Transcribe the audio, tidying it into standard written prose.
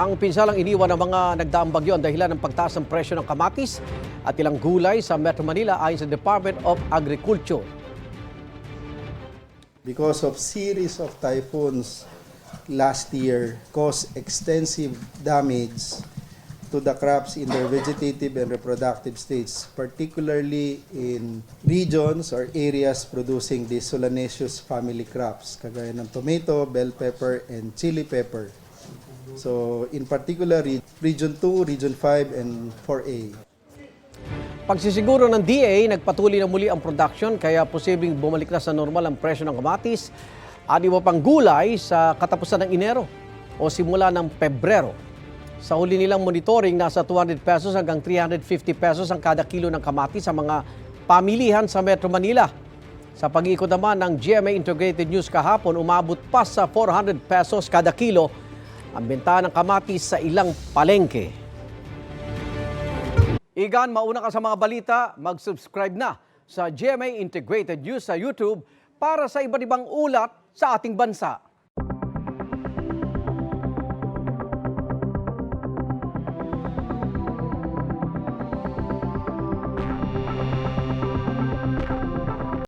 Ang pinsalang iniwan ng mga nagdaang bagyo ang dahilan ng pagtaas ng presyo ng kamatis at ilang gulay sa Metro Manila ayon sa Department of Agriculture. Because of series of typhoons last year caused extensive damage to the crops in their vegetative and reproductive stages, particularly in regions or areas producing the Solanaceous family crops, kagaya ng tomato, bell pepper, and chili pepper. So, in particular, Region 2, Region 5, and 4A. Pagsisiguro ng DA, nagpatuloy na muli ang production kaya posibleng bumalik na sa normal ang presyo ng kamatis at iba pang gulay sa katapusan ng Enero o simula ng Pebrero. Sa huli nilang monitoring, nasa 200 pesos hanggang 350 pesos ang kada kilo ng kamatis sa mga pamilihan sa Metro Manila. Sa pag-iikot naman ng GMA Integrated News kahapon, umabot pa sa 400 pesos kada kilo ang benta ng kamatis sa ilang palengke. Igan, mauna ka sa mga balita, mag-subscribe na sa GMA Integrated News sa YouTube para sa iba't ibang ulat sa ating bansa.